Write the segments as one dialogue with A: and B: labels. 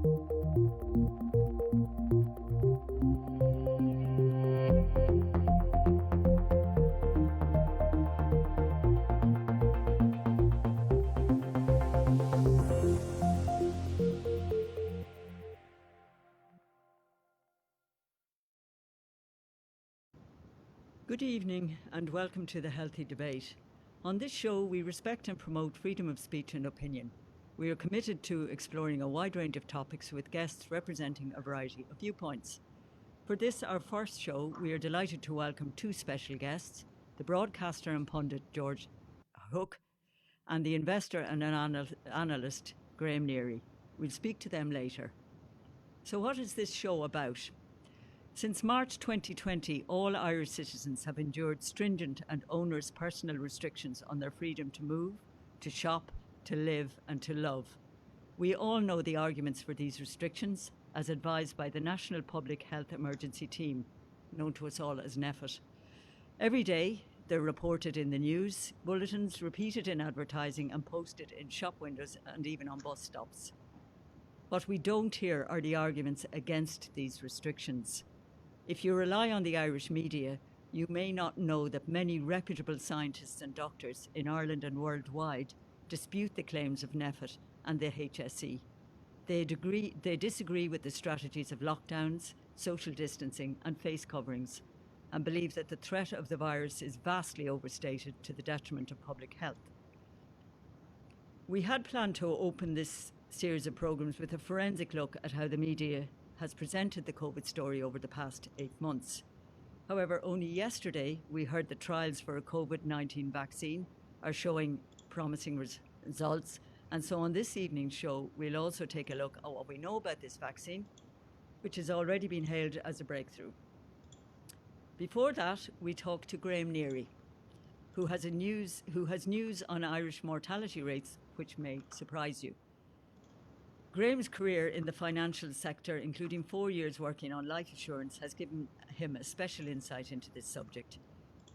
A: Good evening and welcome to the Healthy Debate. On this show, we respect and promote freedom of speech and opinion. We are committed to exploring a wide range of topics with guests representing a variety of viewpoints. For this, our first show, we are delighted to welcome two special guests, the broadcaster and pundit George Hook and the investor and analyst Graham Neary. We'll speak to them later. So what is this show about? Since March 2020, all Irish citizens have endured stringent and onerous personal restrictions on their freedom to move, to shop, to live and to love. We all know the arguments for these restrictions, as advised by the National Public Health Emergency Team, known to us all as NPHET. Every day, they're reported in the news, bulletins, repeated in advertising and posted in shop windows and even on bus stops. What we don't hear are the arguments against these restrictions. If you rely on the Irish media, you may not know that many reputable scientists and doctors in Ireland and worldwide dispute the claims of NPHET and the HSE. They disagree with the strategies of lockdowns, social distancing and face coverings, and believe that the threat of the virus is vastly overstated to the detriment of public health. We had planned to open this series of programmes with a forensic look at how the media has presented the COVID story over the past 8 months. However, only yesterday we heard the trials for a COVID-19 vaccine are showing promising results. And so on this evening's show, we'll also take a look at what we know about this vaccine, which has already been hailed as a breakthrough. Before that, we talked to Graham Neary, who has news on Irish mortality rates, which may surprise you. Graham's career in the financial sector, including 4 years working on life insurance, has given him a special insight into this subject.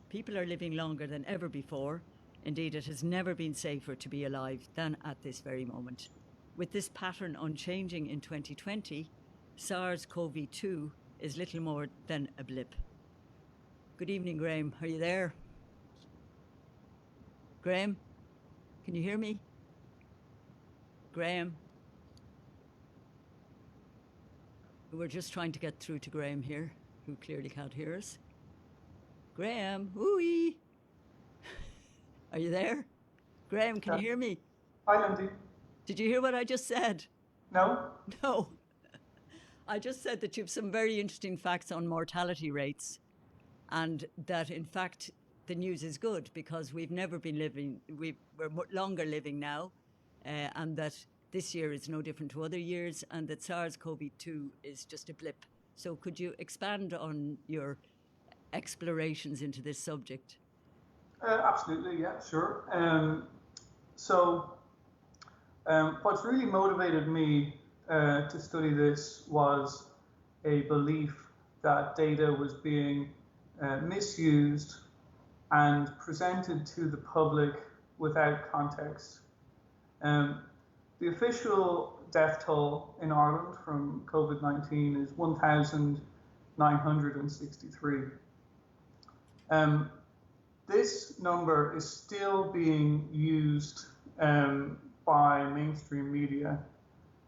A: People are living longer than ever before. Indeed, it has never been safer to be alive than at this very moment. With this pattern unchanging in 2020, SARS-CoV-2 is little more than a blip. Good evening, Graham. Are you there? Graham, can you hear me? Graham? We're just trying to get through to Graham here, who clearly can't hear us. Graham, ooh-wee. Are you there? Graham, can you hear me?
B: Hi, Lindy.
A: Did you hear what I just said?
B: No.
A: No. I just said that you have some very interesting facts on mortality rates, and that in fact the news is good because we're longer living now, and that this year is no different to other years, and that SARS-CoV-2 is just a blip. So could you expand on your explorations into this subject?
B: Absolutely, yeah, sure. What's really motivated me to study this was a belief that data was being misused and presented to the public without context. The official death toll in Ireland from COVID-19 is 1,963. This number is still being used by mainstream media,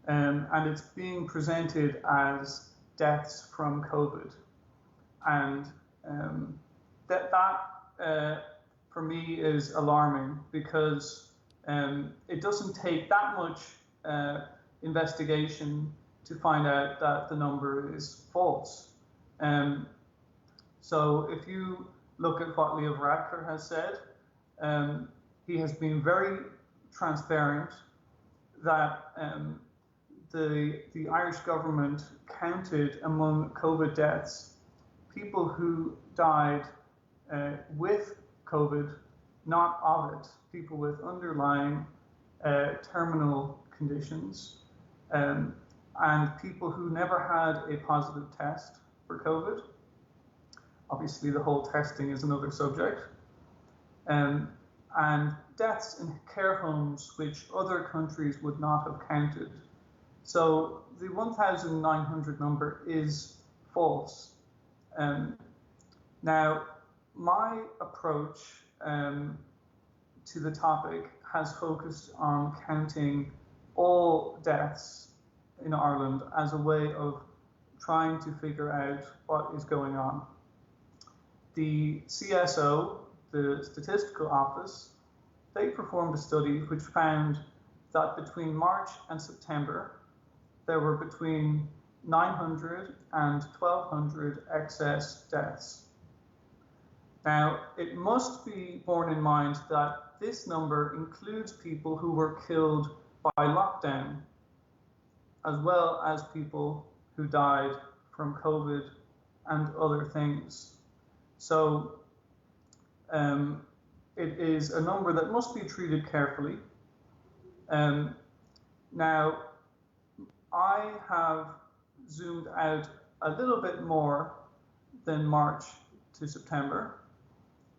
B: and it's being presented as deaths from COVID. And that for me is alarming because it doesn't take that much investigation to find out that the number is false. So if you look at what Leo Varadkar has said, he has been very transparent that the Irish government counted among COVID deaths people who died with COVID, not of it, people with underlying terminal conditions, and people who never had a positive test for COVID. Obviously, the whole testing is another subject. And deaths in care homes, which other countries would not have counted. So the 1,900 number is false. Now, my approach to the topic has focused on counting all deaths in Ireland as a way of trying to figure out what is going on. The CSO, the Statistical Office, they performed a study which found that between March and September, there were between 900 and 1,200 excess deaths. Now, it must be borne in mind that this number includes people who were killed by lockdown, as well as people who died from COVID and other things. So it is a number that must be treated carefully. Now, I have zoomed out a little bit more than March to September.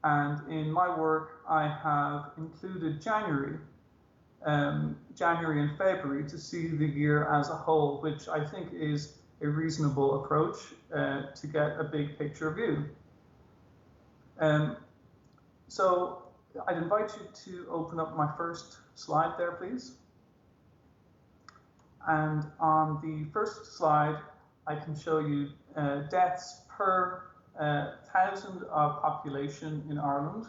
B: And in my work, I have included January and February to see the year as a whole, which I think is a reasonable approach to get a big picture view. So I'd invite you to open up my first slide there, please. And on the first slide, I can show you deaths per 1,000 of population in Ireland.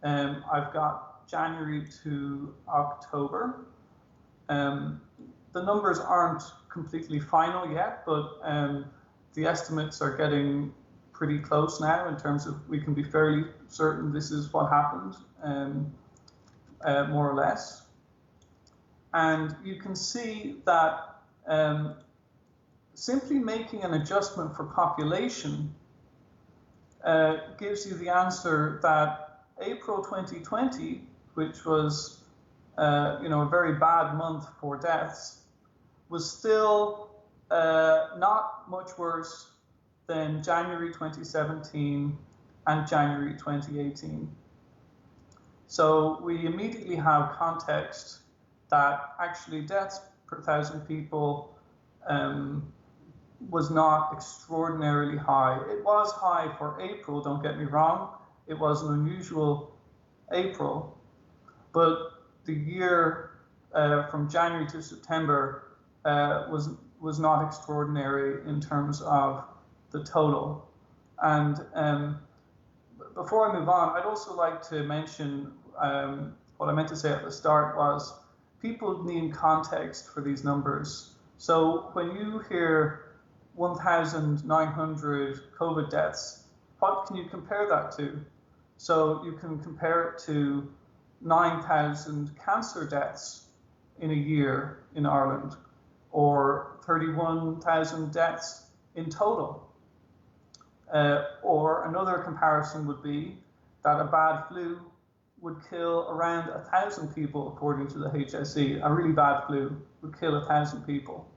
B: I've got January to October. The numbers aren't completely final yet, but the estimates are getting pretty close now in terms of we can be fairly certain this is what happened, more or less. And you can see that simply making an adjustment for population gives you the answer that April 2020, which was a very bad month for deaths, was still not much worse than January 2017 and January 2018. So we immediately have context that actually deaths per 1,000 people was not extraordinarily high. It was high for April, don't get me wrong. It was an unusual April, but the year from January to September was not extraordinary in terms of the total. And before I move on, I'd also like to mention what I meant to say at the start was people need context for these numbers. So when you hear 1,900 COVID deaths, what can you compare that to? So you can compare it to 9,000 cancer deaths in a year in Ireland, or 31,000 deaths in total. Or another comparison would be that a bad flu would kill around 1,000 people, according to the HSE. A really bad flu would kill 1,000 people.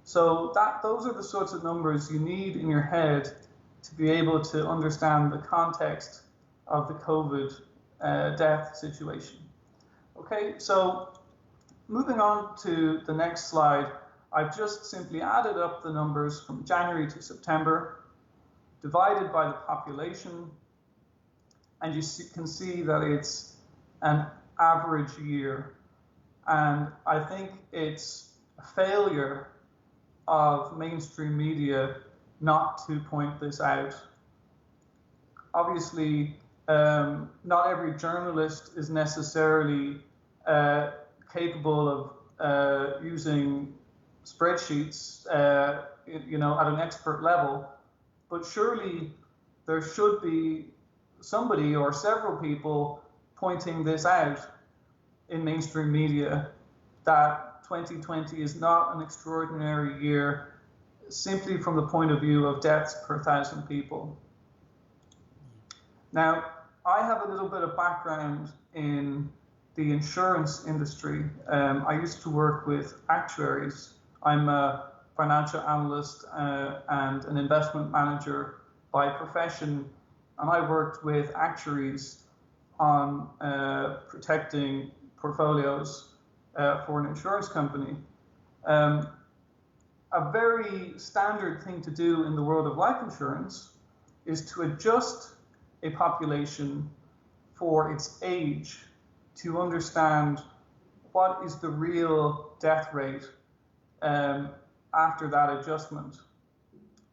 B: So those are the sorts of numbers you need in your head to be able to understand the context of the COVID death situation. Okay, so moving on to the next slide, I've just simply added up the numbers from January to September, divided by the population, and you can see that it's an average year. And I think it's a failure of mainstream media not to point this out. Obviously, not every journalist is necessarily capable of using spreadsheets, at an expert level, but surely there should be somebody or several people pointing this out in mainstream media, that 2020 is not an extraordinary year simply from the point of view of deaths per 1,000 people. Now, I have a little bit of background in the insurance industry. I used to work with actuaries. I'm a financial analyst and an investment manager by profession, and I worked with actuaries on protecting portfolios for an insurance company. Um, a very standard thing to do in the world of life insurance is to adjust a population for its age to understand what is the real death rate after that adjustment.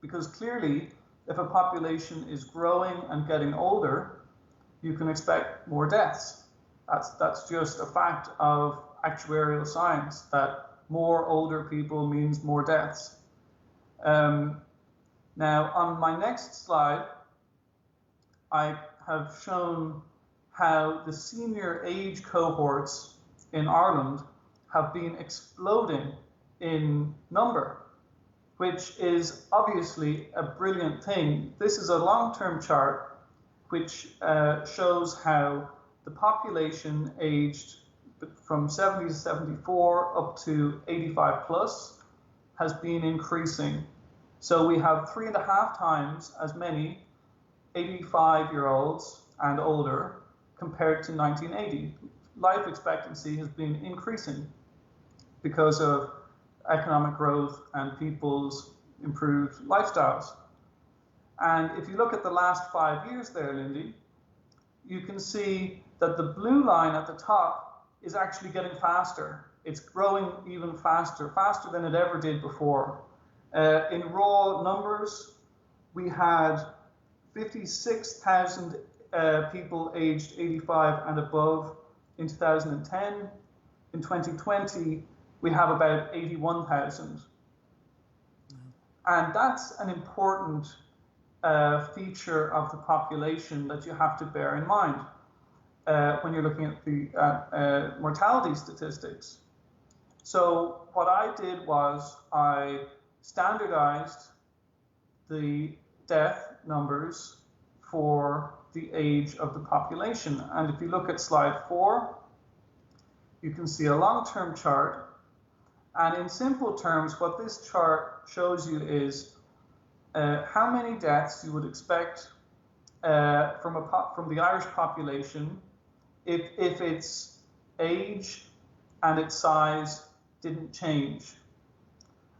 B: Because clearly, if a population is growing and getting older, you can expect more deaths. That's just a fact of actuarial science, that more older people means more deaths. Now, on my next slide, I have shown how the senior age cohorts in Ireland have been exploding in number, which is obviously a brilliant thing. This is a long-term chart which shows how the population aged from 70 to 74 up to 85 plus has been increasing. So we have 3.5 times as many 85-year-olds and older compared to 1980. Life expectancy has been increasing because of economic growth and people's improved lifestyles. And if you look at the last 5 years there, Lindy, you can see that the blue line at the top is actually getting faster. It's growing even faster, faster than it ever did before. In raw numbers, we had 56,000 people aged 85 and above in 2010. In 2020, we have about 81,000. And that's an important feature of the population that you have to bear in mind when you're looking at the mortality statistics. So what I did was I standardized the death numbers for the age of the population. And if you look at slide 4, you can see a long-term chart. And in simple terms, what this chart shows you is how many deaths you would expect from the Irish population if its age and its size didn't change.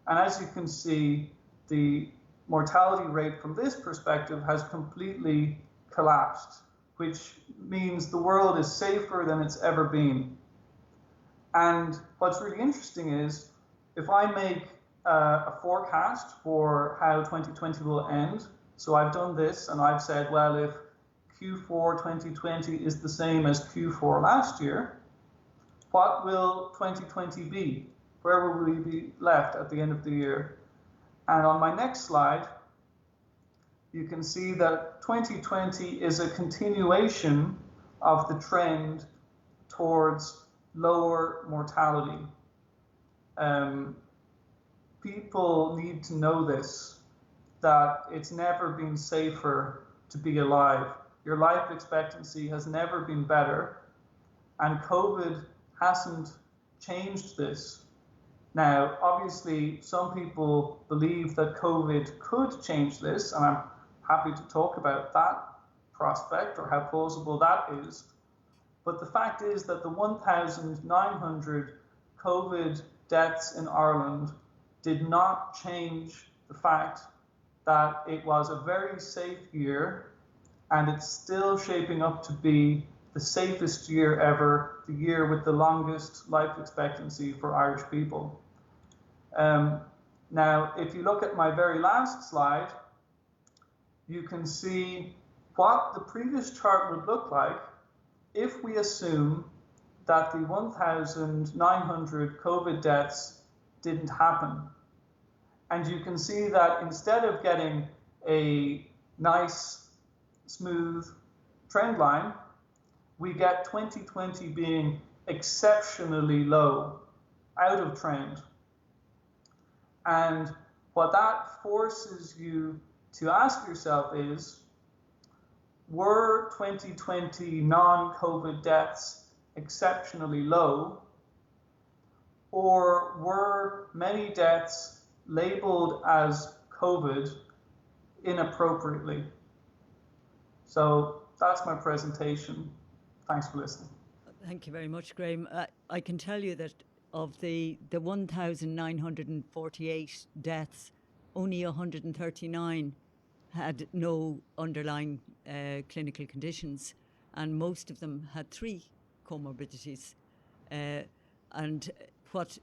B: And as you can see, the mortality rate from this perspective has completely collapsed, which means the world is safer than it's ever been. And what's really interesting is, if I make a forecast for how 2020 will end, so I've done this and I've said, well, if Q4 2020 is the same as Q4 last year, what will 2020 be? Where will we be left at the end of the year? And on my next slide, you can see that 2020 is a continuation of the trend towards lower mortality. People need to know this, that it's never been safer to be alive. Your life expectancy has never been better, and COVID hasn't changed this. Now, obviously, some people believe that COVID could change this, and I'm happy to talk about that prospect or how plausible that is. But the fact is that the 1,900 COVID deaths in Ireland did not change the fact that it was a very safe year, and it's still shaping up to be the safest year ever, the year with the longest life expectancy for Irish people. Now, if you look at my very last slide, you can see what the previous chart would look like if we assume that the 1,900 COVID deaths didn't happen. And you can see that instead of getting a nice, smooth trend line, we get 2020 being exceptionally low, out of trend. And what that forces you to ask yourself is, were 2020 non-COVID deaths exceptionally low, or were many deaths labeled as COVID inappropriately? So that's my presentation. Thanks for listening.
A: Thank you very much, Graham. I can tell you that of the 1,948 deaths, only 139 had no underlying clinical conditions, and most of them had 3 comorbidities. And what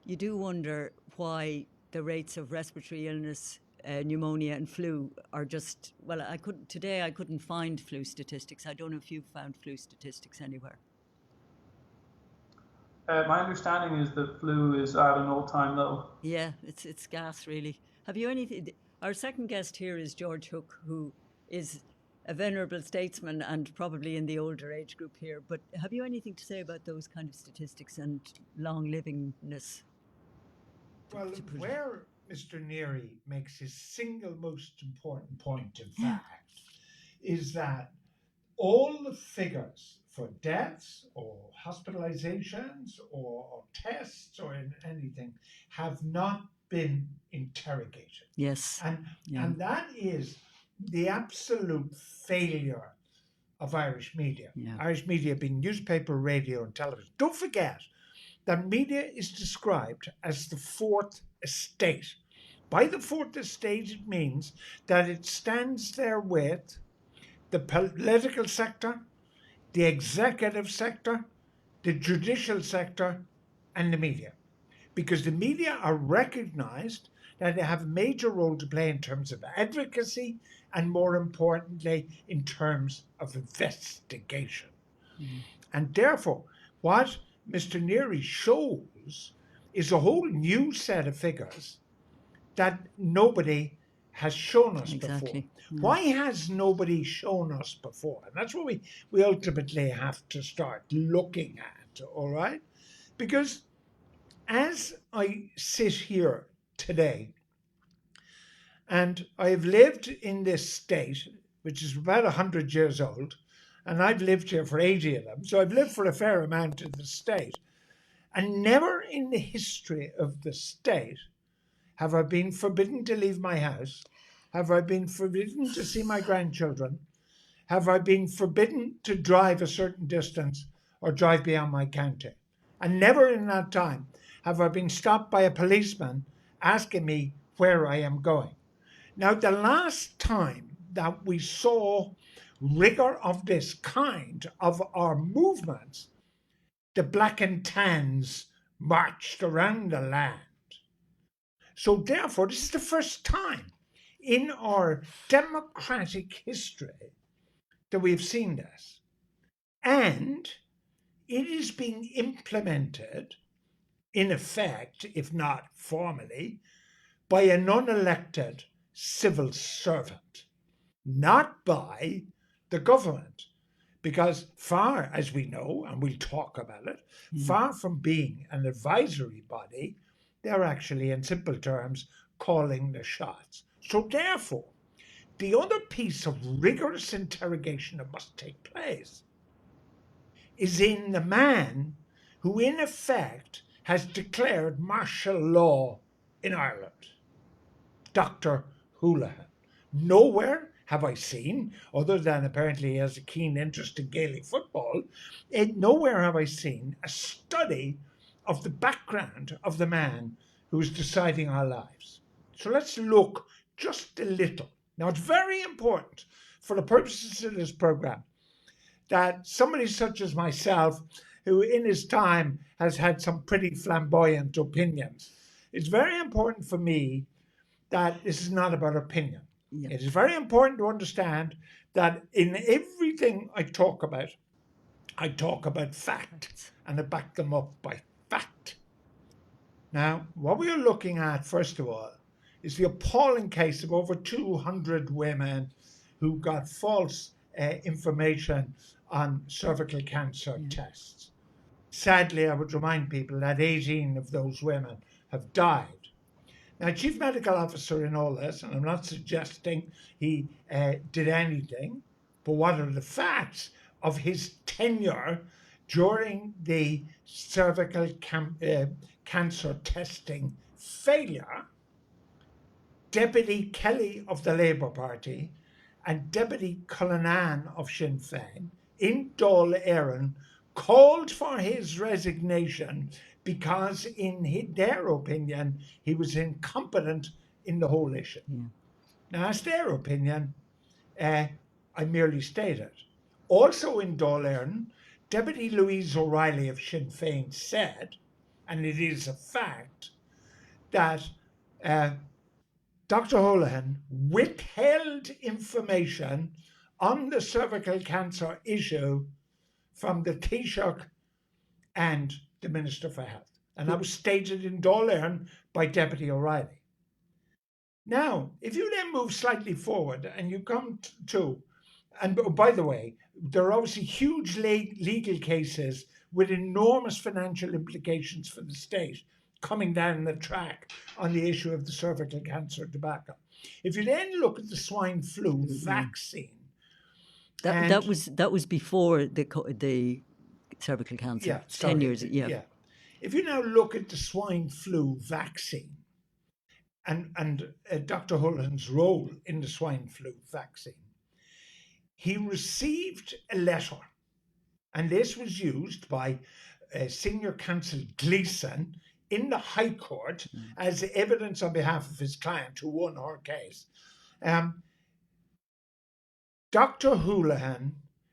A: you do wonder why the rates of respiratory illness, pneumonia and flu are just, well, I couldn't find flu statistics. I don't know if you've found flu statistics anywhere.
B: My understanding is that flu is at an all-time low.
A: Yeah, it's gas, really. Have you anything? Our second guest here is George Hook, who is a venerable statesman and probably in the older age group here. But have you anything to say about those kind of statistics and long livingness?
C: Well, where Mr. Neary makes his single most important point, in fact, is that all the figures for deaths or hospitalizations or tests or in anything have not been interrogated.
A: Yes.
C: And that is the absolute failure of Irish media.
A: Yeah.
C: Irish media being newspaper, radio, and television. Don't forget that media is described as the fourth estate. By the fourth estate, it means that it stands there with the political sector, the executive sector, the judicial sector, and the media. Because the media are recognized that they have a major role to play in terms of advocacy and, more importantly, in terms of investigation. And therefore, what Mr. Neary shows is a whole new set of figures that nobody has shown us before. Why has nobody shown us before? And that's what we ultimately have to start looking at, all right? Because as I sit here today, and I've lived in this state, which is about 100 years old, and I've lived here for 80 of them, so I've lived for a fair amount of the state. And never in the history of the state have I been forbidden to leave my house, have I been forbidden to see my grandchildren, have I been forbidden to drive a certain distance or drive beyond my county. And never in that time have I been stopped by a policeman asking me where I am going. Now, the last time that we saw rigor of this kind of our movements, the black and tans marched around the land. So therefore, this is the first time in our democratic history that we've seen this. And it is being implemented, in effect, if not formally, by an unelected civil servant, not by the government. Because far as we know, and we'll talk about it, far from being an advisory body, they're actually, in simple terms, calling the shots. So therefore, the other piece of rigorous interrogation that must take place is in the man who, in effect, has declared martial law in Ireland, Dr. Houlihan. Nowhere have I seen, other than apparently he has a keen interest in Gaelic football, nowhere have I seen a study of the background of the man who is deciding our lives. So let's look just a little. Now, it's very important for the purposes of this program that somebody such as myself, who in his time has had some pretty flamboyant opinions, it's very important for me that this is not about opinion. Yeah. It is very important to understand that in everything I talk about fact, and I back them up by fact. Now, what we are looking at, first of all, is the appalling case of over 200 women who got false information on cervical cancer tests. Sadly, I would remind people that 18 of those women have died. Now, Chief Medical Officer in all this, and I'm not suggesting he did anything, but what are the facts of his tenure during the cervical cancer testing failure? Deputy Kelly of the Labour Party and Deputy Cullinan of Sinn Féin in Dáil Éireann called for his resignation because in their opinion, he was incompetent in the whole issue.
A: Yeah.
C: Now, that's their opinion. I merely state it. Also in Dáil Éireann, Deputy Louise O'Reilly of Sinn Féin said, and it is a fact, that Dr. Holohan withheld information on the cervical cancer issue from the Taoiseach and the Minister for Health. And that was stated in Dáil Éireann by Deputy O'Reilly. Now, if you then move slightly forward and you come to, and by the way, there are obviously huge legal cases with enormous financial implications for the state coming down the track on the issue of the cervical cancer tobacco. If you then look at the swine flu vaccine,
A: that was before the cervical cancer.
C: Yeah,
A: 10 years. Yeah.
C: If you now look at the swine flu vaccine and Dr. Holohan's role in the swine flu vaccine, he received a letter, and this was used by Senior Counsel Gleeson in the High Court as evidence on behalf of his client who won her case. Dr. Holohan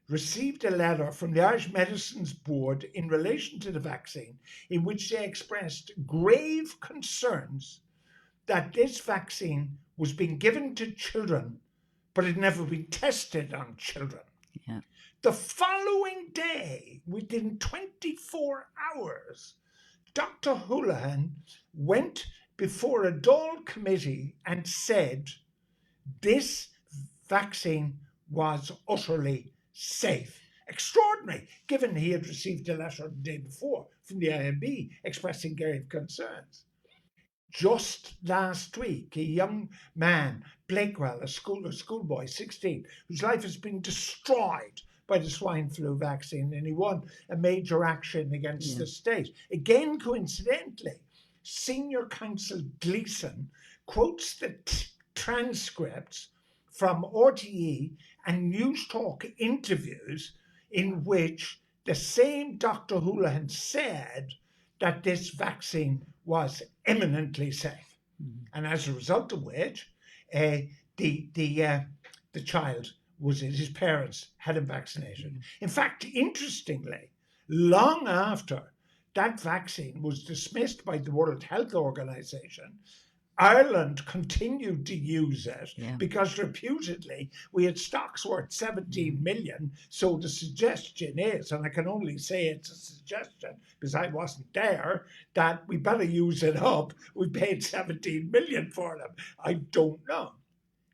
C: received a letter from the Irish Medicines Board in relation to the vaccine in which they expressed grave concerns that this vaccine was being given to children, but had never been tested on children.
A: Yeah.
C: The following day, within 24 hours, Dr. Holohan went before a Dáil committee and said this vaccine was utterly safe. Extraordinary, given he had received a letter the day before from the IMB expressing grave concerns. Just last week, a young man, Blakewell, a schoolboy, 16, whose life has been destroyed by the swine flu vaccine, and he won a major action against the state. Again, coincidentally, Senior Counsel Gleeson quotes the transcripts from RTE and News Talk interviews in which the same Dr. Holohan said that this vaccine was eminently safe, and as a result of which, the child was his parents had him vaccinated. In fact, interestingly, long after that vaccine was dismissed by the World Health Organization, Ireland continued to use it because reputedly we had stocks worth 17 million. So the suggestion is, and I can only say it's a suggestion because I wasn't there, that we better use it up. We paid 17 million for them. I don't know.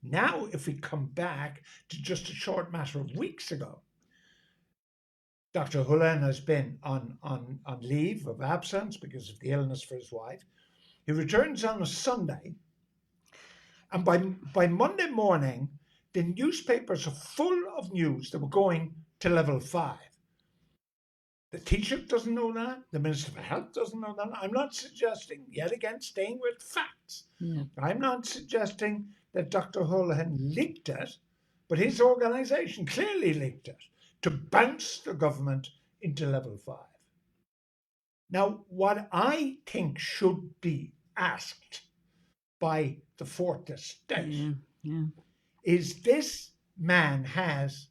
C: Now, if we come back to just a short matter of weeks ago, Dr. Holohan has been on leave of absence because of the illness for his wife. He returns on a Sunday, and by Monday morning, the newspapers are full of news that we're going to level 5. The Taoiseach doesn't know that. The Minister for Health doesn't know that. I'm not suggesting, yet again, staying with facts.
A: Yeah.
C: I'm not suggesting that Dr. Holohan leaked it, but his organisation clearly leaked it to bounce the government into level 5. Now, what I think should be asked by the fourth estate is this man has,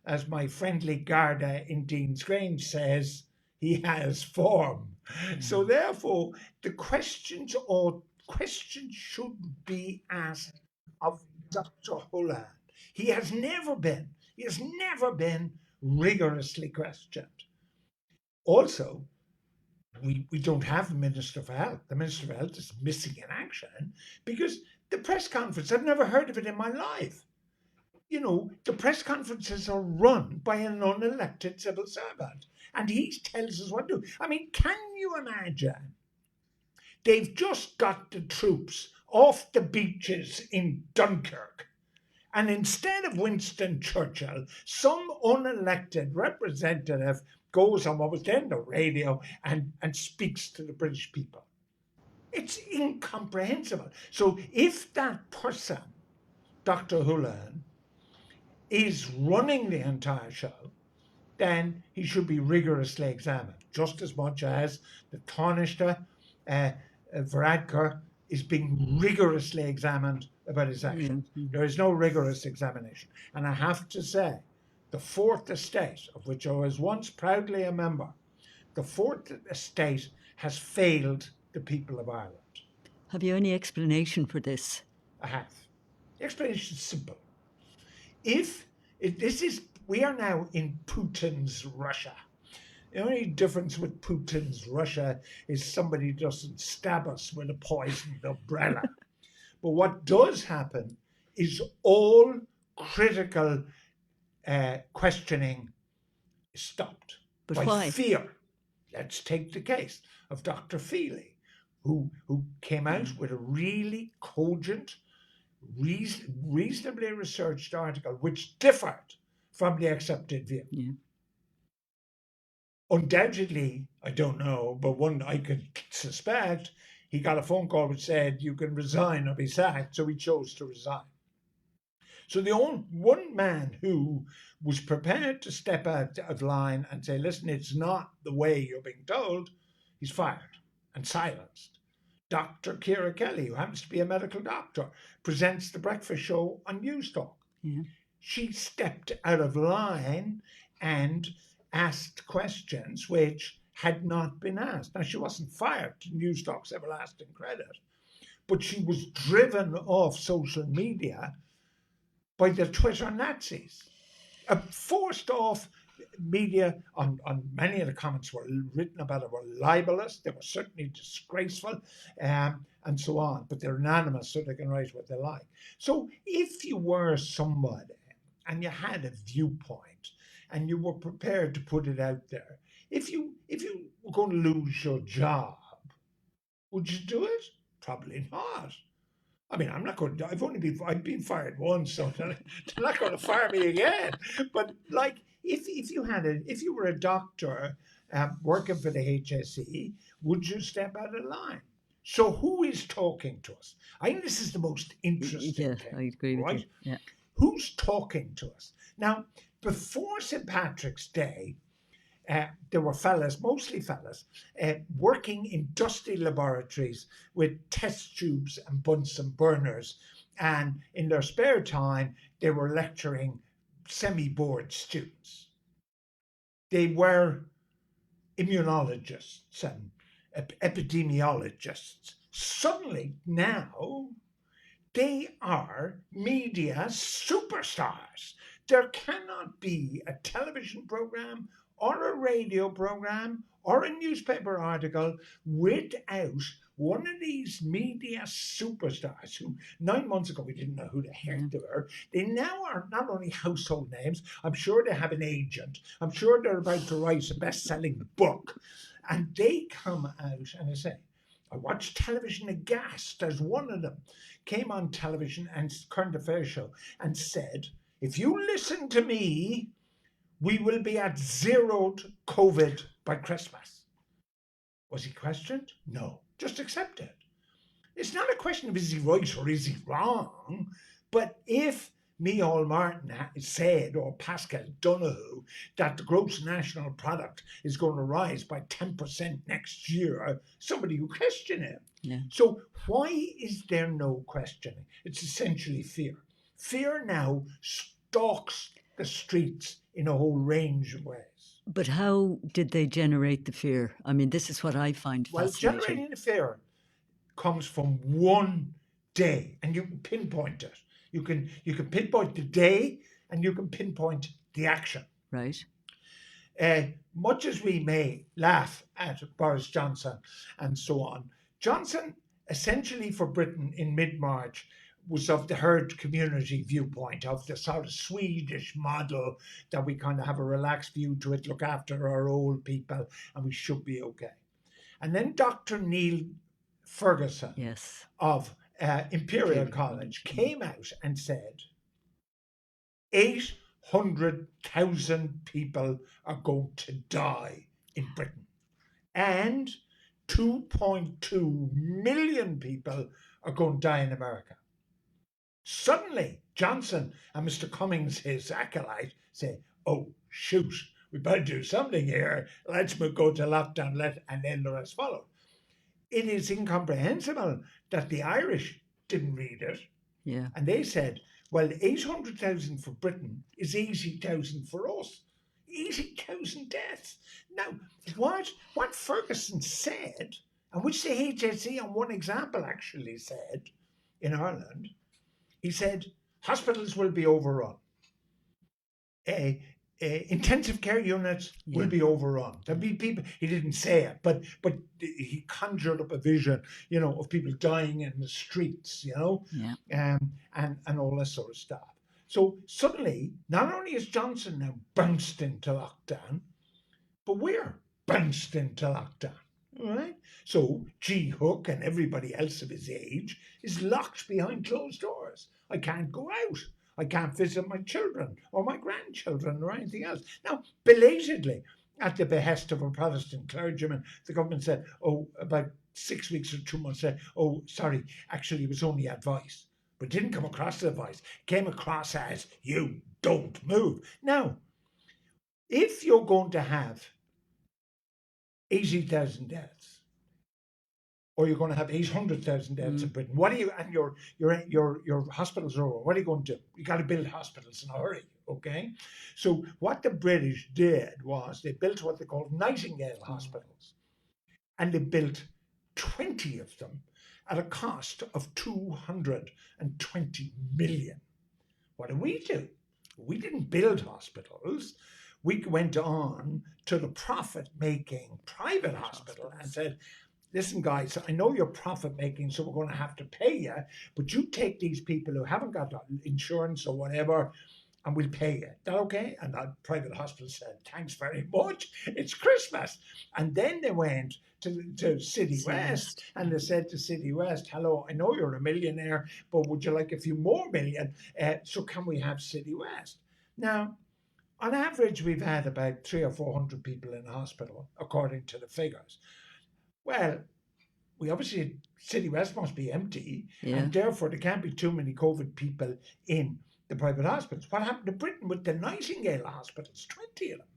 C: as my friendly Garda in Dean's Grange says, he has form. So therefore, the questions should be asked of Dr. Holohan. He has never been rigorously questioned. Also, we don't have a Minister for Health. The Minister for Health is missing in action because the press conference, I've never heard of it in my life. You know, the press conferences are run by an unelected civil servant, and he tells us what to do. I mean, can you imagine? They've just got the troops off the beaches in Dunkirk, and instead of Winston Churchill, some unelected representative goes on what was then the radio and speaks to the British people. It's incomprehensible. So if that person, Dr. Holohan, is running the entire show, then he should be rigorously examined. just as much as the Taoiseach Varadkar is being rigorously examined about his actions. There is no rigorous examination. And I have to say, the Fourth Estate, of which I was once proudly a member, the Fourth Estate has failed the people of Ireland.
A: Have you any explanation for this?
C: I have. The explanation is simple. We are now in Putin's Russia. The only difference with Putin's Russia is somebody doesn't stab us with a poisoned umbrella. But what does happen is all critical questioning is stopped by
A: why?
C: fear. Let's take the case of Dr. Feely, who came out with a really cogent, reasonably researched article which differed from the accepted view.
A: Yeah.
C: Undoubtedly, I don't know, but one I could suspect, he got a phone call which said, you can resign or be sacked, so he chose to resign. So the only one man who was prepared to step out of line and say, listen, it's not the way you're being told, he's fired and silenced. Dr. Ciara Kelly, who happens to be a medical doctor, presents the breakfast show on News Talk.
A: Yeah.
C: She stepped out of line and asked questions which had not been asked. Now, she wasn't fired to News Talk's everlasting credit, but she was driven off social media by the Twitter Nazis. Forced off media on many of the comments were written about it were libelous, they were certainly disgraceful, and so on, but they're anonymous so they can write what they like. So if you were somebody and you had a viewpoint and you were prepared to put it out there, if you were going to lose your job, would you do it? Probably not. I mean, I'm not going to. I've been fired once, so they're not going to fire me again. But like, if you were a doctor working for the HSE, would you step out of line? So who is talking to us? I think this is the most interesting thing.
A: I agree with you. Yeah.
C: Who's talking to us now? Before St. Patrick's Day, there were fellas, mostly fellas, working in dusty laboratories with test tubes and Bunsen burners. And in their spare time, they were lecturing semi-bored students. They were immunologists and epidemiologists. Suddenly, now, they are media superstars. There cannot be a television program or a radio program or a newspaper article without one of these media superstars who 9 months ago we didn't know who the heck they were. They now are not only household names, I'm sure they have an agent. I'm sure they're about to write a best-selling book. And they come out and they say, I watched television aghast as one of them came on television and current affairs show and said, if you listen to me, we will be at zero COVID by Christmas. Was he questioned? No, just accepted. It's not a question of is he right or is he wrong, but if Micheál Martin said, or Pascal Donoghue, that the gross national product is going to rise by 10% next year, somebody will question him.
A: Yeah.
C: So why is there no questioning? It's essentially fear. Fear now stalks the streets in a whole range of ways.
A: But how did they generate the fear? I mean, this is what I find fascinating.
C: Generating the fear comes from one day, and you can pinpoint it. You can pinpoint the day, and you can pinpoint the action.
A: Right.
C: Much as we may laugh at Boris Johnson and so on, Johnson essentially for Britain in mid-March was of the herd community viewpoint, of the sort of Swedish model that we kind of have a relaxed view to it, look after our old people, and we should be okay. And then Dr. Neil Ferguson
A: Yes.
C: of Imperial College came out and said 800,000 people are going to die in Britain, and 2.2 million people are going to die in America. Suddenly, Johnson and Mr. Cummings, his acolyte, say, oh, shoot, we better do something here. Let's go to lockdown, and then the rest followed. It is incomprehensible that the Irish didn't read it.
A: Yeah.
C: And they said, well, 800,000 for Britain is 80,000 for us. 80,000 deaths. Now, what Ferguson said, and which the HSE on one example actually said in Ireland, he said, hospitals will be overrun. Intensive care units will be overrun. There'll be people. He didn't say it, but he conjured up a vision, of people dying in the streets, and all this sort of stuff. So suddenly, not only is Johnson now bounced into lockdown, but we're bounced into lockdown. All right. So G. Hook and everybody else of his age is locked behind closed doors. I can't go out. I can't visit my children or my grandchildren or anything else. Now, belatedly, at the behest of a Protestant clergyman, the government said, about 6 weeks or 2 months, said, sorry, actually, it was only advice. But it didn't come across as advice. It came across as, you don't move. Now, if you're going to have 80,000 deaths, or you're going to have 800,000 deaths in Britain. What are you, and your hospitals are over, what are you going to do? You got to build hospitals in a hurry, okay? So what the British did was they built what they called Nightingale hospitals, and they built 20 of them at a cost of 220 million. What did we do? We didn't build hospitals. We went on to the profit-making private hospital and said, listen, guys, I know you're profit making, so we're going to have to pay you, but you take these people who haven't got insurance or whatever, and we'll pay you. Is that okay? And that private hospital said, thanks very much. It's Christmas. And then they went to City West, and they said to City West, hello, I know you're a millionaire, but would you like a few more million? So can we have City West? Now, on average, we've had about 300 or 400 people in hospital, according to the figures. Well, we obviously, City West must be empty, and therefore there can't be too many COVID people in the private hospitals. What happened to Britain with the Nightingale hospitals? 20 of them.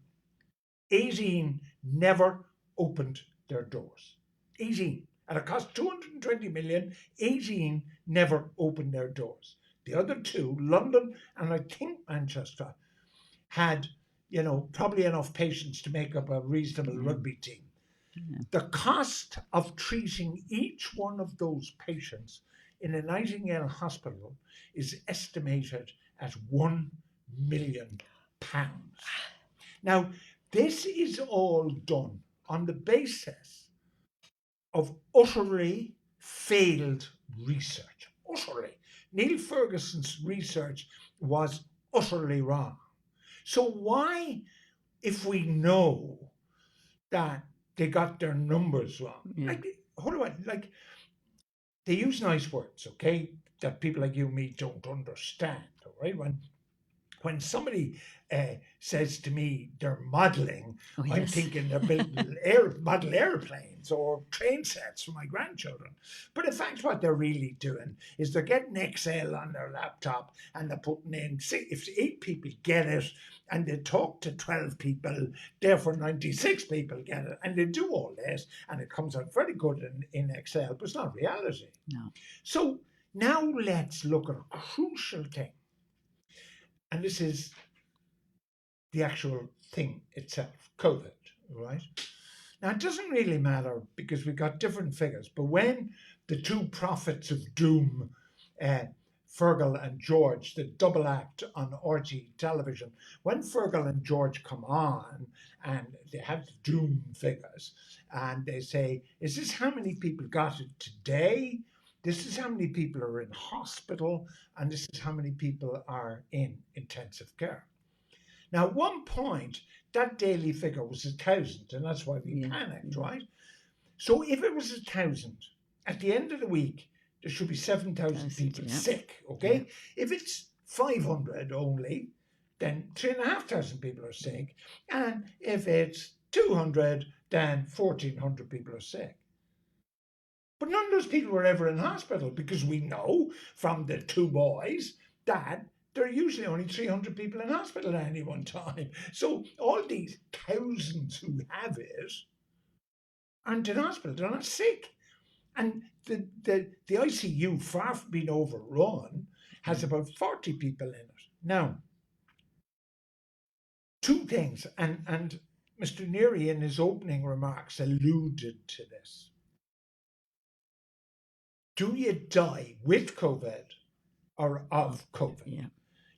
C: 18 never opened their doors. 18. At a cost 220 million, 18 never opened their doors. The other two, London and I think Manchester, had, probably enough patients to make up a reasonable rugby team. The cost of treating each one of those patients in a Nightingale hospital is estimated at £1 million. Now, this is all done on the basis of utterly failed research. Utterly. Neil Ferguson's research was utterly wrong. So why, if we know that they got their numbers wrong, they use nice words, okay, that people like you and me don't understand, all right? When somebody says to me they're modelling, I'm thinking they're building model airplanes or train sets for my grandchildren. But in fact, what they're really doing is they're getting Excel on their laptop and they're putting in, if 8 people get it and they talk to 12 people, therefore 96 people get it. And they do all this and it comes out very good in Excel, but it's not reality.
A: No.
C: So now let's look at a crucial thing. And this is the actual thing itself, COVID, right? Now, it doesn't really matter because we've got different figures, but when the two prophets of doom, Fergal and George, the double act on RT television, when Fergal and George come on and they have the doom figures and they say, is this how many people got it today? This is how many people are in hospital, and this is how many people are in intensive care. Now, at one point, that daily figure was 1,000, and that's why we panicked, right? So if it was 1,000, at the end of the week, there should be 7,000 people sick, okay? Yeah. If it's 500 only, then 3,500 people are sick. And if it's 200, then 1,400 people are sick. But none of those people were ever in hospital because we know from the two boys that there are usually only 300 people in hospital at any one time. So all these thousands who have it aren't in hospital, they're not sick. And the ICU, far from being overrun, has about 40 people in it. Now, two things, and Mr. Neary in his opening remarks alluded to this. Do you die with COVID or of COVID?
A: Yeah.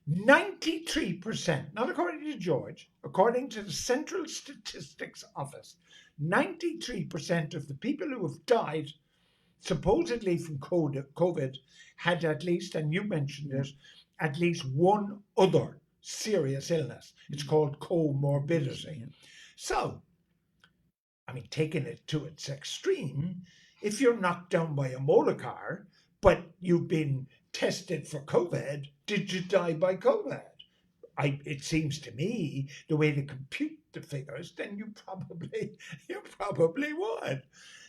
C: 93%, not according to George, according to the Central Statistics Office, 93% of the people who have died supposedly from COVID had at least, and you mentioned it, at least one other serious illness. It's called comorbidity.
A: Yeah.
C: So, I mean, taking it to its extreme, if you're knocked down by a motor car, but you've been tested for COVID, did you die by COVID? It seems to me, the way they compute the figures, then you probably would.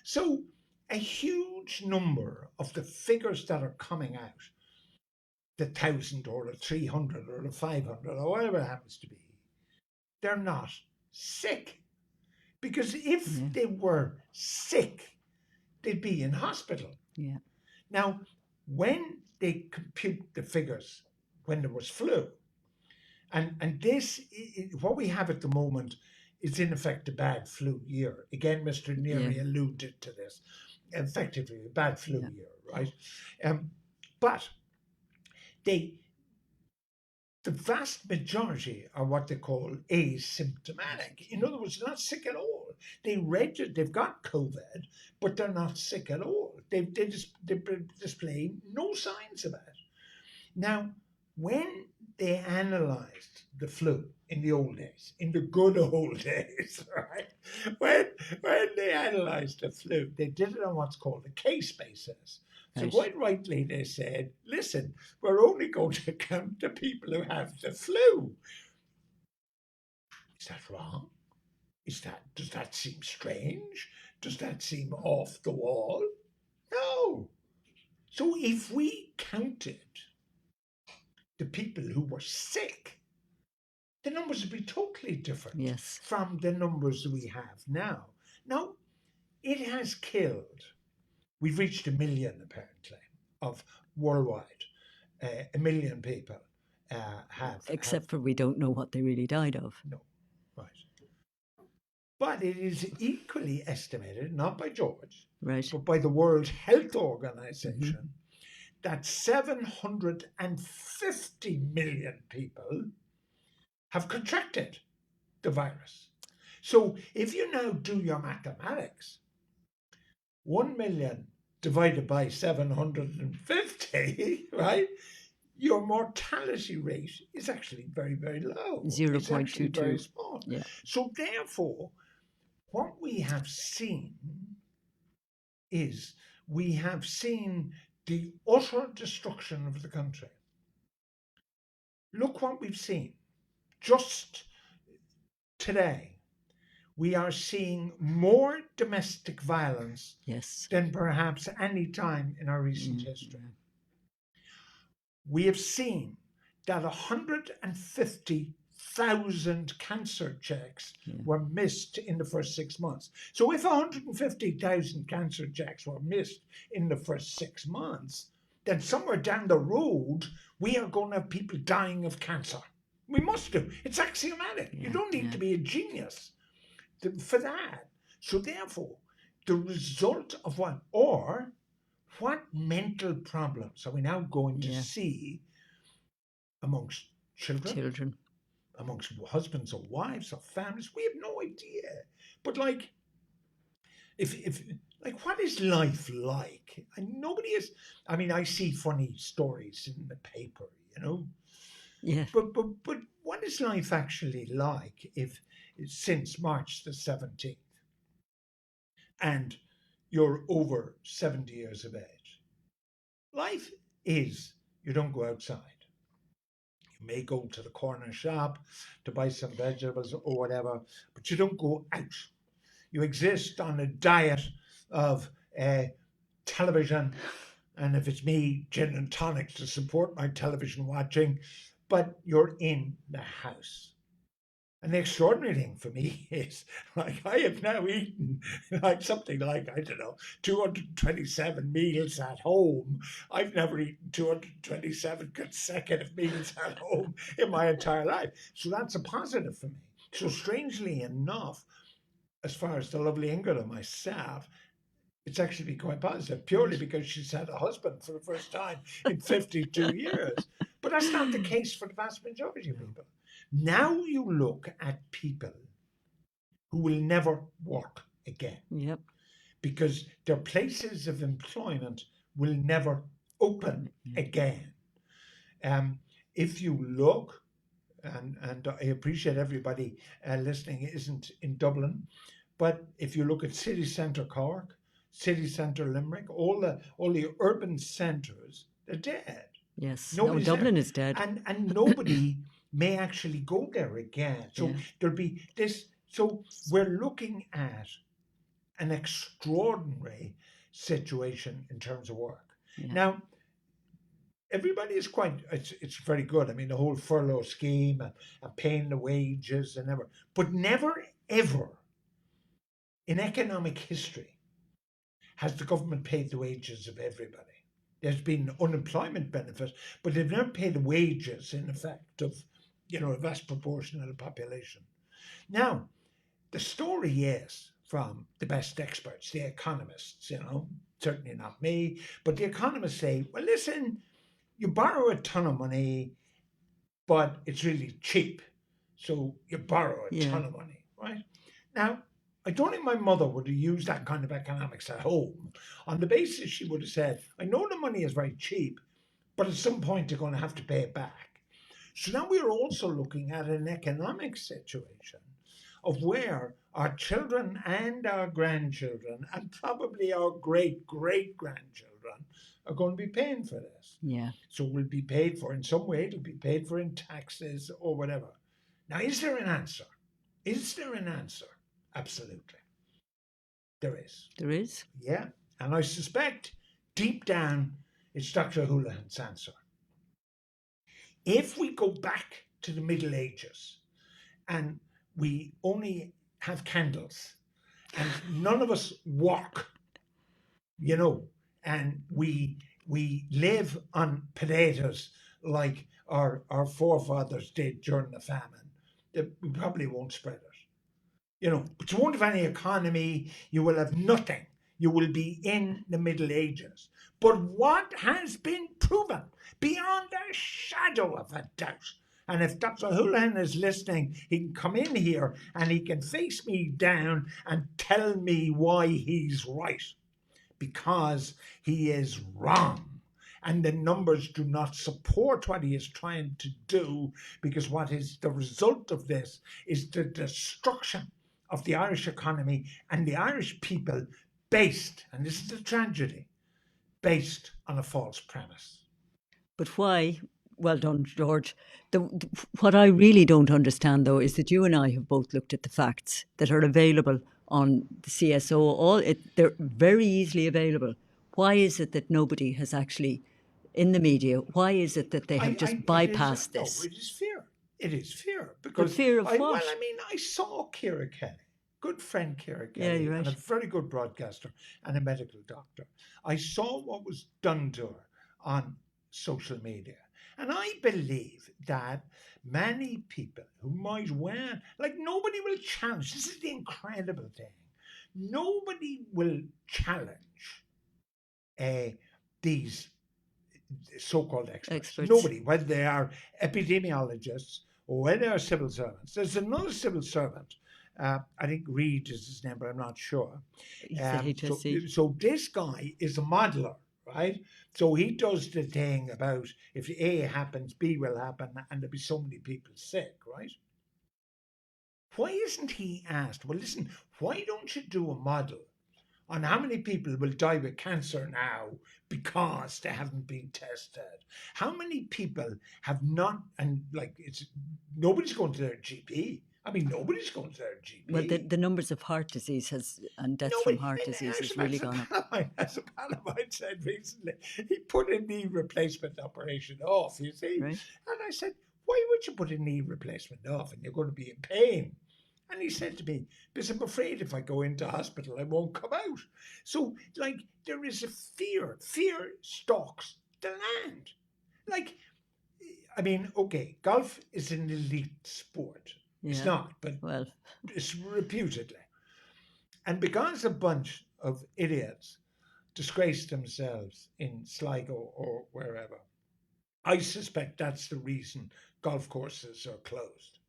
C: So a huge number of the figures that are coming out, the 1,000 or the 300 or the 500 or whatever it happens to be, they're not sick. Because if they were sick, they'd be in hospital.
A: Yeah.
C: Now, when they compute the figures when there was flu, and this, what we have at the moment is in effect a bad flu year. Again, Mr. Neary alluded to this. Effectively, a bad flu year, right? But the vast majority are what they call asymptomatic. In other words, not sick at all. They've got COVID, but they're not sick at all. They display no signs of it. Now, when they analysed the flu in the old days, in the good old days, right? When they analysed the flu, they did it on what's called a case basis. So quite rightly they said, listen, we're only going to count the people who have the flu. Is that wrong? Does that seem strange? Does that seem off the wall? No. So if we counted the people who were sick, the numbers would be totally different from the numbers we have now. Now, it has killed. We've reached 1 million, apparently, of worldwide. 1 million people have.
A: Except for we don't know what they really died of.
C: No, right. But it is equally estimated, not by George, but by the World Health Organization, that 750 million people have contracted the virus. So if you now do your mathematics, 1 million divided by 750, right? Your mortality rate is actually very, very low.
A: 0.22.
C: It's actually very small.
A: Yeah.
C: So therefore, what we have seen is the utter destruction of the country. Look what we've seen. Just today, we are seeing more domestic violence than perhaps any time in our recent history. We have seen that 150,000 cancer checks were missed in the first 6 months. So if 150,000 cancer checks were missed in the first 6 months, then somewhere down the road, we are going to have people dying of cancer. We must do. It's axiomatic. You don't need to be a genius for that. So therefore, the result of what mental problems are we now going to see amongst children, amongst husbands or wives or families? We have no idea. But if what is life like? And nobody is. I mean, I see funny stories in the paper,
A: Yeah.
C: But what is life actually like since March the 17th, and you're over 70 years of age? Life is you don't go outside. You may go to the corner shop to buy some vegetables or whatever, but you don't go out. You exist on a diet of television, and if it's me, gin and tonics to support my television watching. but you're in the house. And the extraordinary thing for me is, like, I have now eaten like something like, I don't know, 227 meals at home. I've never eaten 227 consecutive meals at home in my entire life. So that's a positive for me. So strangely enough, as far as the lovely Ingrid and myself, it's actually been quite positive, purely because she's had a husband for the first time in 52 years. But that's not the case for the vast majority of people. Now you look at people who will never work again
A: Yep.
C: because their places of employment will never open again. If you look, and I appreciate everybody listening isn't in Dublin, but if you look at city centre Cork, city centre Limerick, all the urban centres, they're dead.
A: Yes.
C: Nobody's
A: No, Dublin
C: there.
A: is dead.
C: And nobody may actually go there again. So
A: Yeah.
C: there'll be this. So we're looking at an extraordinary situation in terms of work.
A: Yeah.
C: Now, everybody is quite, it's very good. I mean, the whole furlough scheme and paying the wages and ever, but never ever in economic history has the government paid the wages of everybody. There's been unemployment benefit, but they've never paid the wages in effect of, a vast proportion of the population. Now, the story is from the best experts, the economists, certainly not me, but the economists say, well, listen, you borrow a ton of money, but it's really cheap. So you borrow a ton of money, right? Now, I don't think my mother would have used that kind of economics at home. On the basis she would have said, I know the money is very cheap, but at some point you're going to have to pay it back. So now we're also looking at an economic situation of where our children and our grandchildren and probably our great great grandchildren are going to be paying for this.
A: Yeah.
C: So we'll be paid for in some way, it'll be paid for in taxes or whatever. Now, is there an answer? Is there an answer? Absolutely. There is.
A: There is.
C: Yeah. And I suspect deep down it's Dr. Houlihan's answer. If we go back to the Middle Ages and we only have candles and none of us walk, and we live on potatoes like our forefathers did during the famine, we probably won't spread it. But you won't have any economy, you will have nothing. You will be in the Middle Ages. But what has been proven beyond a shadow of a doubt, and if Dr. Houlihan is listening, he can come in here and he can face me down and tell me why he's right, because he is wrong. And the numbers do not support what he is trying to do, because what is the result of this is the destruction of the Irish economy and the Irish people based, and this is the tragedy, based on a false premise.
A: But why? Well done, George. What I really don't understand, though, is that you and I have both looked at the facts that are available on the CSO. They're very easily available. Why is it that nobody has actually, in the media, why is it that they have just bypassed this?
C: No, it is fear. It is fear.
A: But
C: Because
A: fear of what?
C: Well, I mean, I saw Ciara Kelly, good friend Ciara Kelly,
A: Yeah, you're right.
C: and a very good broadcaster and a medical doctor. I saw what was done to her on social media. And I believe that many people who might nobody will challenge. This is the incredible thing. Nobody will challenge these so-called experts. Nobody, whether they are epidemiologists or whether they are civil servants. There's another civil servant. I think Reid is his name, but I'm not sure.
A: He's the HSE.
C: So this guy is a modeler, right? So he does the thing about if A happens, B will happen, and there'll be so many people sick, right? Why isn't he asked, well, listen, why don't you do a model on how many people will die with cancer now because they haven't been tested? How many people have not, and nobody's going to their GP. I mean, nobody's going to their GP.
A: Well, the numbers of heart disease and deaths from heart disease has really gone up.
C: As a pal of mine said recently, he put a knee replacement operation off, you see.
A: Right.
C: And I said, why would you put a knee replacement off and you're going to be in pain? And he said to me, because I'm afraid if I go into hospital, I won't come out. So, like, there is a fear. Fear stalks the land. Like, I mean, okay, golf is an elite sport. It's
A: Yeah.
C: not, but
A: Well,
C: it's reputedly. And because a bunch of idiots disgrace themselves in Sligo or wherever, I suspect that's the reason golf courses are closed.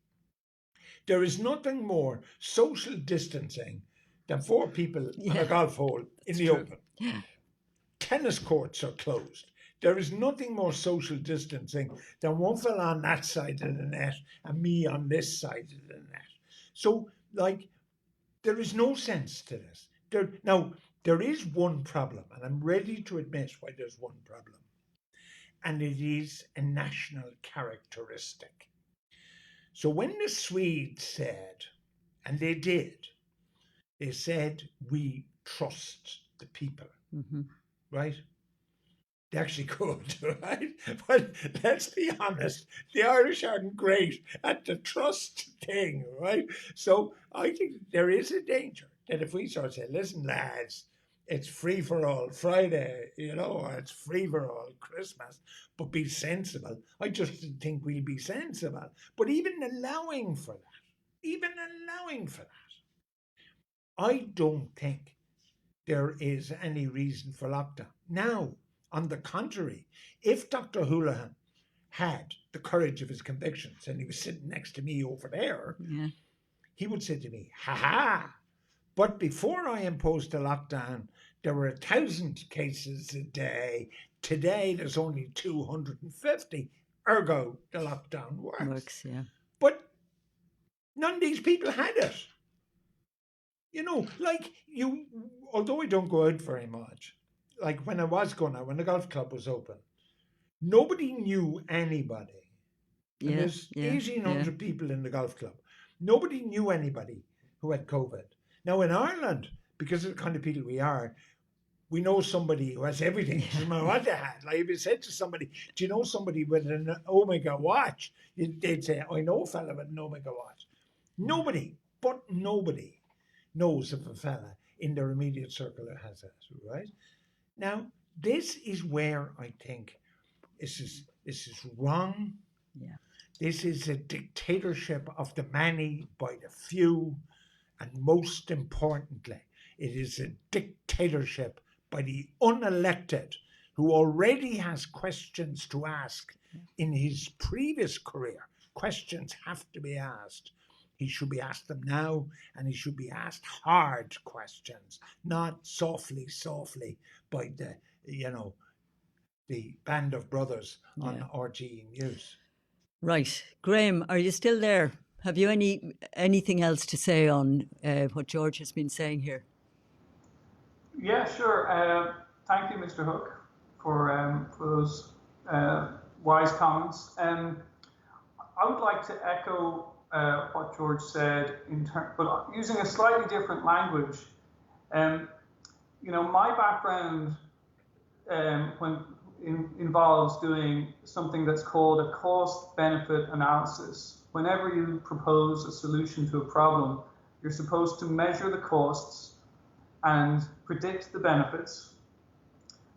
C: There is nothing more social distancing than four people on a
A: yeah,
C: golf hole in
A: it's
C: the
A: true.
C: open. Tennis courts are closed. There is nothing more social distancing than one fella on that side of the net and me on this side of the net. So, like, there is no sense to this. Now, there is one problem, and I'm ready to admit why there's one problem, and it is a national characteristic. So, when the Swedes said, and they said, we trust the people,
A: Hmm.
C: right? They actually could, right? But let's be honest, the Irish aren't great at the trust thing, right? So I think there is a danger that if we sort of say, listen, lads, it's free for all Friday, or it's free for all Christmas, but be sensible. I just think we'll be sensible. But even allowing for that, I don't think there is any reason for lockdown. Now, on the contrary, if Dr. Houlihan had the courage of his convictions and he was sitting next to me over there,
A: Yeah.
C: he would say to me, ha ha, but before I imposed a lockdown, there were 1,000 cases a day. Today, there's only 250. Ergo, the lockdown works.
A: Yeah.
C: But none of these people had it. Like although I don't go out very much, like when I was going out, when the golf club was open, nobody knew anybody. And
A: Yeah.
C: there's
A: Yeah. Yeah.
C: 1,800 people in the golf club. Nobody knew anybody who had COVID. Now in Ireland, because of the kind of people we are, we know somebody who has everything. It doesn't matter what they had. Like if you said to somebody, do you know somebody with an Omega watch? They'd say, I know a fella with an Omega watch. Nobody, but nobody knows of a fella in their immediate circle that has that, right? Now, this is where I think this is wrong.
A: Yeah.
C: This is a dictatorship of the many by the few, and most importantly, it is a dictatorship by the unelected who already has questions to ask in his previous career. Questions have to be asked. He should be asked them now, and he should be asked hard questions, not softly, softly by the band of brothers on
A: Yeah.
C: RTE News.
A: Right. Graham, are you still there? Have you anything else to say on what George has been saying here?
B: Yeah, sure. Thank you, Mr. Hook, for those wise comments. I would like to echo what George said, but using a slightly different language. My background involves doing something that's called a cost-benefit analysis. Whenever you propose a solution to a problem, you're supposed to measure the costs and predict the benefits.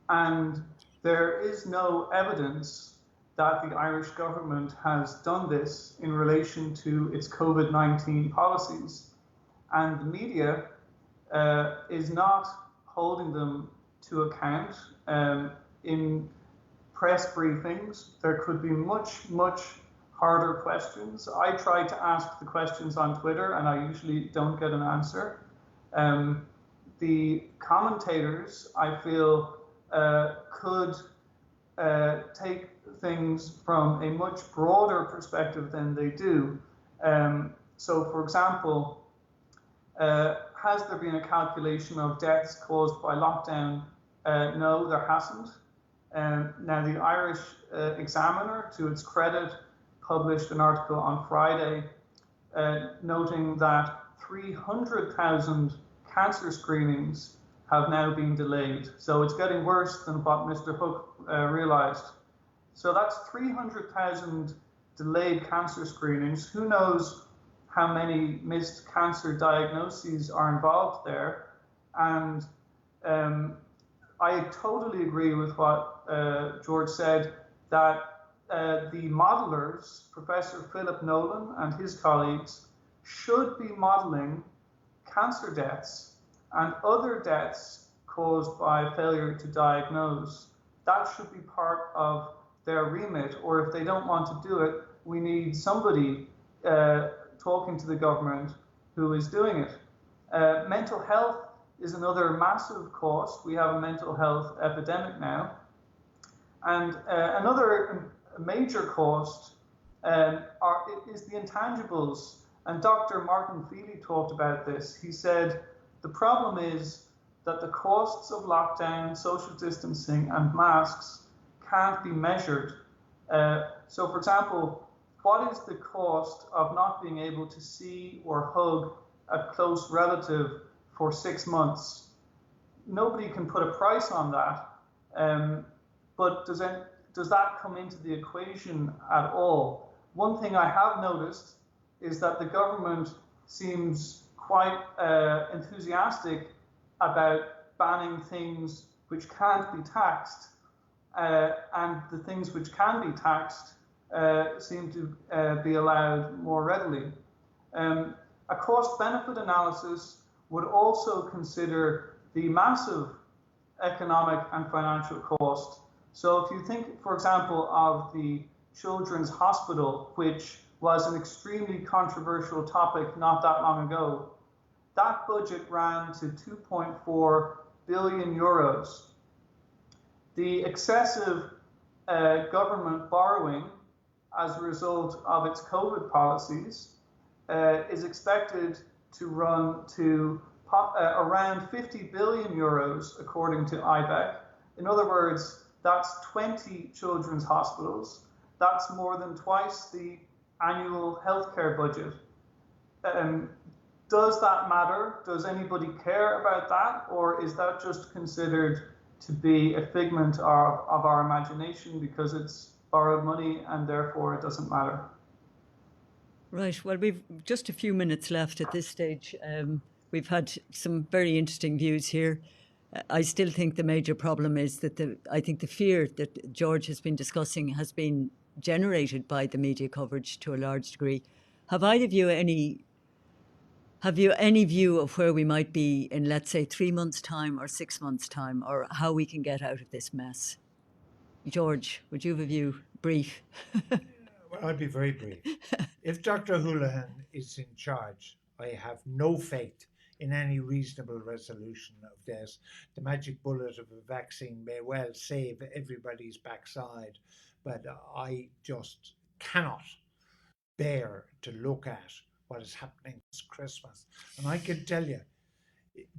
B: And there is no evidence that the Irish government has done this in relation to its COVID-19 policies. And the media is not holding them to account. In press briefings, there could be much, much harder questions. I try to ask the questions on Twitter and I usually don't get an answer. The commentators, I feel, could take things from a much broader perspective than they do. So, for example, has there been a calculation of deaths caused by lockdown? No, there hasn't. Now, the Irish Examiner, to its credit, published an article on Friday noting that 300,000 cancer screenings have now been delayed. So it's getting worse than what Mr. Hook realized. So that's 300,000 delayed cancer screenings. Who knows how many missed cancer diagnoses are involved there? And I totally agree with what George said, that the modelers, Professor Philip Nolan and his colleagues, should be modeling cancer deaths and other deaths caused by failure to diagnose. That should be part of their remit, or if they don't want to do it, we need somebody talking to the government who is doing it. Mental health is another massive cost. We have a mental health epidemic now. And another major cost is the intangibles. And Dr. Martin Feely talked about this. He said, the problem is that the costs of lockdown, social distancing, and masks can't be measured. So, for example, what is the cost of not being able to see or hug a close relative for 6 months? Nobody can put a price on that. But does that come into the equation at all? One thing I have noticed is that the government seems quite enthusiastic about banning things which can't be taxed, and the things which can be taxed seem to be allowed more readily. A cost-benefit analysis would also consider the massive economic and financial cost. So if you think, for example, of the Children's Hospital, which was an extremely controversial topic not that long ago, that budget ran to 2.4 billion euros. The excessive government borrowing as a result of its COVID policies is expected to run to around 50 billion euros, according to IBEC. In other words, that's 20 children's hospitals. That's more than twice the annual healthcare budget. Does that matter? Does anybody care about that? Or is that just considered to be a figment of our imagination because it's borrowed money and therefore it doesn't matter?
A: Right. Well, we've just a few minutes left at this stage. We've had some very interesting views here. I still think the major problem is that I think the fear that George has been discussing has been generated by the media coverage to a large degree. Have either of you any view of where we might be in, let's say, 3 months' time or 6 months' time, or how we can get out of this mess? George, would you have a view? Brief.
C: Well, I'll be very brief. If Dr. Houlihan is in charge, I have no faith in any reasonable resolution of this. The magic bullet of a vaccine may well save everybody's backside, but I just cannot bear to look at what is happening this Christmas. And I can tell you,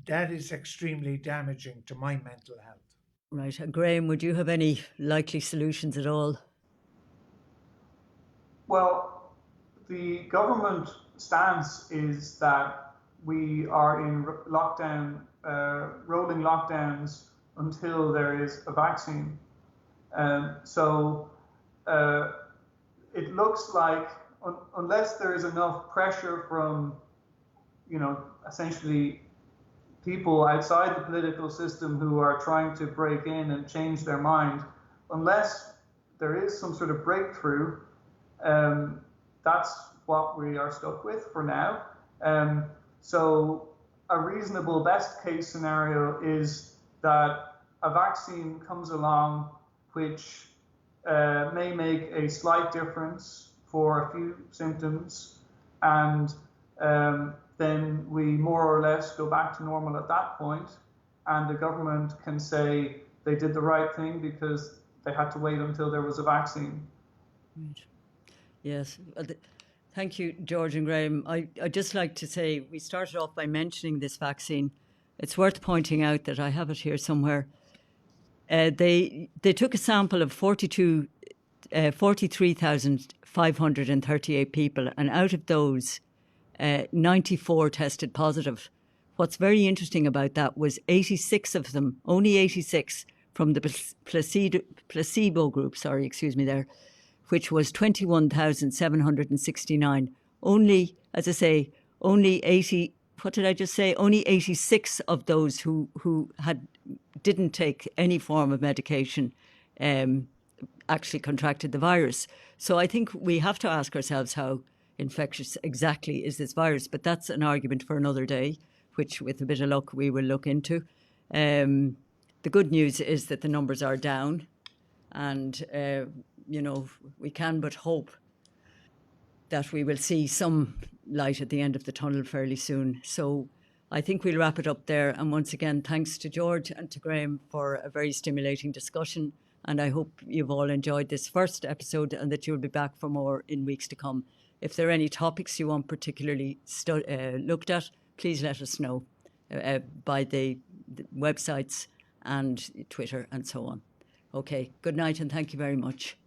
C: that is extremely damaging to my mental health.
A: Right. Graham, would you have any likely solutions at all?
B: Well, the government stance is that we are in lockdown, rolling lockdowns until there is a vaccine. So it looks like unless there is enough pressure from, essentially people outside the political system who are trying to break in and change their mind, unless there is some sort of breakthrough, that's what we are stuck with for now. So a reasonable best case scenario is that a vaccine comes along which may make a slight difference for a few symptoms, and then we more or less go back to normal at that point, and the government can say they did the right thing because they had to wait until there was a vaccine.
A: Right. Yes. Thank you, George and Graham. I'd just like to say we started off by mentioning this vaccine. It's worth pointing out that I have it here somewhere. They took a sample of 43,538 people, and out of those, 94 tested positive. What's very interesting about that was 86 of them, only 86 from the placebo group, which was 21,769. Only, as I say, only 80, what did I just say? Only 86 of those who didn't take any form of medication actually contracted the virus. So I think we have to ask ourselves how infectious exactly is this virus, but that's an argument for another day, which with a bit of luck we will look into. The good news is that the numbers are down, and we can but hope that we will see some light at the end of the tunnel fairly soon. So I think we'll wrap it up there. And once again, thanks to George and to Graham for a very stimulating discussion. And I hope you've all enjoyed this first episode and that you'll be back for more in weeks to come. If there are any topics you want particularly looked at, please let us know by the websites and Twitter and so on. Okay, good night and thank you very much.